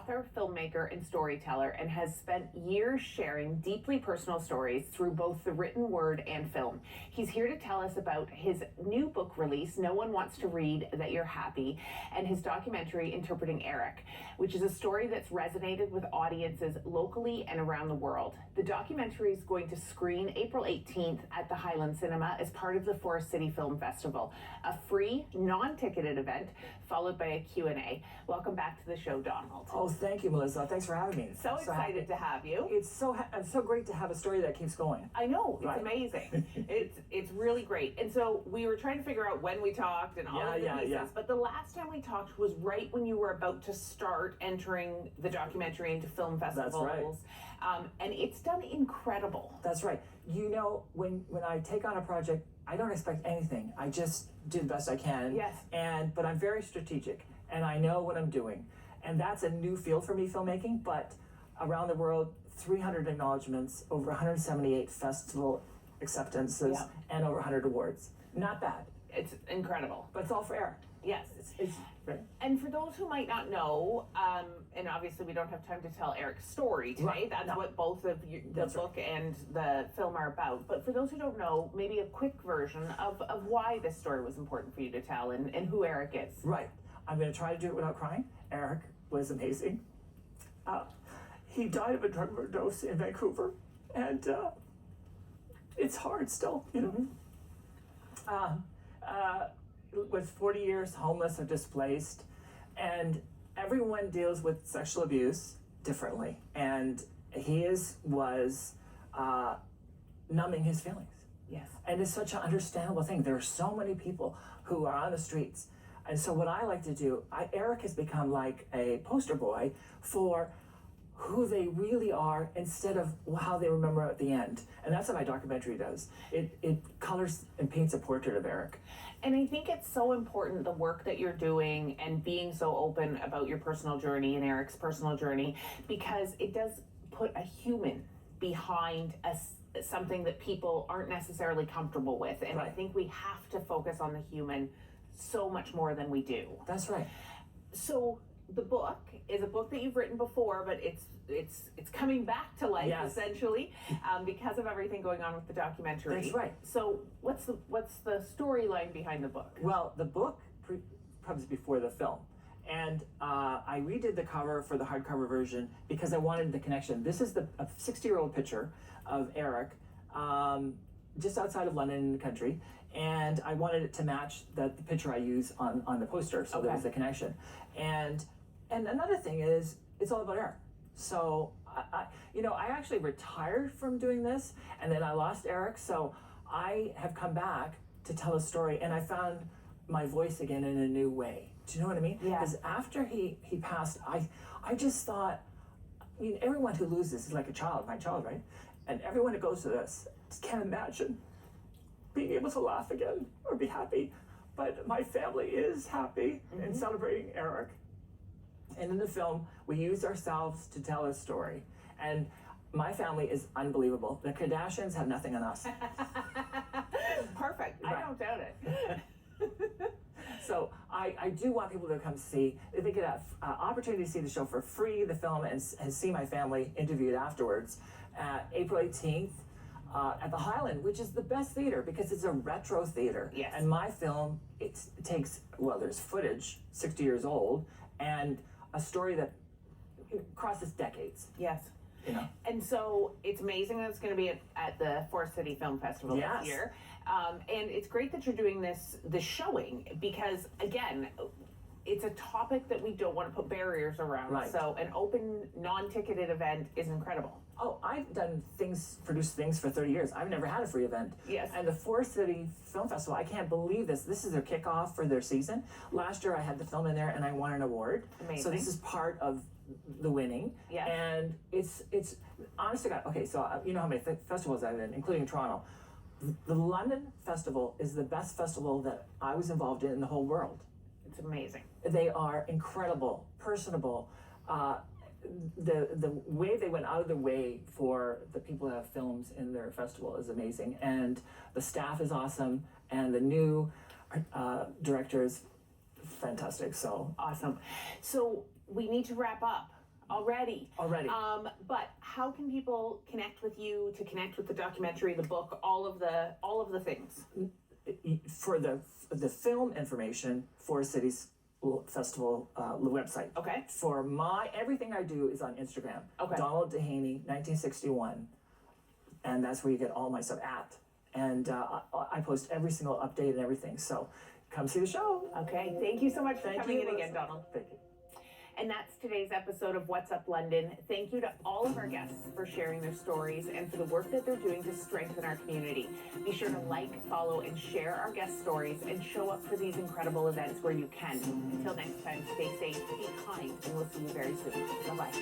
author, filmmaker, and storyteller, and has spent years sharing deeply personal stories through both the written word and film. He's here to tell us about his new book release, No One Wants to Read That You're Happy, and his documentary, Interpreting Eric, which is a story that's resonated with audiences locally and around the world. The documentary is going to screen April 18th at the Highland Cinema as part of the Forest City Film Festival, a free, non-ticketed event followed by a Q&A. Welcome back to the show, Donald. Oh, thank you, Melissa. Thanks for having me. So excited to have you. It's so great to have a story that keeps going. I know, it's right? Amazing. it's really great. And so we were trying to figure out when we talked and all of the pieces, but the last time we talked was right when you were about to start entering the documentary into film festivals. That's right. And it's done incredible. That's right. You know, when I take on a project, I don't expect anything. I just do the best I can. Yes. But I'm very strategic, and I know what I'm doing. And that's a new field for me, filmmaking, but around the world, 300 acknowledgements, over 178 festival acceptances, and over 100 awards. Not bad. It's incredible. But it's all for Eric. Yes. It's right. And for those who might not know, and obviously we don't have time to tell Eric's story today, right. that's what both of you, the book and the film are about. But for those who don't know, maybe a quick version of why this story was important for you to tell and who Eric is. Right. I'm going to try to do it without crying. Eric was amazing. He died of a drug overdose in Vancouver, and it's hard still, you know. Was 40 years homeless or displaced, and everyone deals with sexual abuse differently, and was numbing his feelings. Yes. And it's such an understandable thing. There are so many people who are on the streets. And so what I like to do, Eric has become like a poster boy for who they really are instead of how they remember at the end. And that's what my documentary does. It colors and paints a portrait of Eric. And I think it's so important, the work that you're doing and being so open about your personal journey and Eric's personal journey, because it does put a human behind something that people aren't necessarily comfortable with. And right. I think we have to focus on the human so much more than we do. That's right. So the book is a book that you've written before, but it's coming back to life, essentially, because of everything going on with the documentary. That's right. So what's the storyline behind the book? Well, the book comes before the film. And I redid the cover for the hardcover version because I wanted the connection. This is a 60-year-old picture of Eric, just outside of London in the country, and I wanted it to match the picture I use on the poster, so there was a connection. And another thing is, it's all about Eric. So I actually retired from doing this, and then I lost Eric, so I have come back to tell a story, and I found my voice again in a new way. Do you know what I mean? Yeah. Because after he passed, I just thought, everyone who loses is like a child, my child, right? And everyone who goes to this just can't imagine being able to laugh again or be happy. But my family is happy in celebrating Eric. And in the film, we used ourselves to tell a story. And my family is unbelievable. The Kardashians have nothing on us. Perfect. Right. I don't doubt it. So I do want people to come see. If they get an opportunity to see the show for free, the film, and see my family interviewed afterwards, April 18th at the Highland, which is the best theater because it's a retro theater. Yes. And my film, it takes, there's footage, 60 years old, and a story that crosses decades. Yes. know. And so it's amazing that it's going to be at the Forest City Film Festival this year. And it's great that you're doing this showing because, again, it's a topic that we don't want to put barriers around. Right. So an open, non-ticketed event is incredible. Oh, I've done produced things for 30 years. I've never had a free event. Yes. And the Forest City Film Festival, I can't believe this. This is their kickoff for their season. Last year I had the film in there and I won an award. Amazing. So this is part of the winning. Yeah. And it's honest to God, okay, so you know how many festivals I've been in, including Toronto. The London Festival is the best festival that I was involved in the whole world. It's amazing. They are incredible, personable. The way they went out of their way for the people who have films in their festival is amazing, and the staff is awesome, and the new director is fantastic. So Awesome. So we need to wrap up. already. Already. But how can people connect with you, to connect with the documentary, the book, all of the things? For the film information, Forest Cities Festival website. Okay. For everything I do is on Instagram. Okay. Donald Dehaney, 1961, and that's where you get all my stuff at. And I post every single update and everything. So come see the show. Okay. Thank you so much for Thank coming you, in again, Melissa. Donald. Thank you. And that's today's episode of What's Up London. Thank you to all of our guests for sharing their stories and for the work that they're doing to strengthen our community. Be sure to like, follow, and share our guest stories and show up for these incredible events where you can. Until next time, stay safe, be kind, and we'll see you very soon. Bye-bye.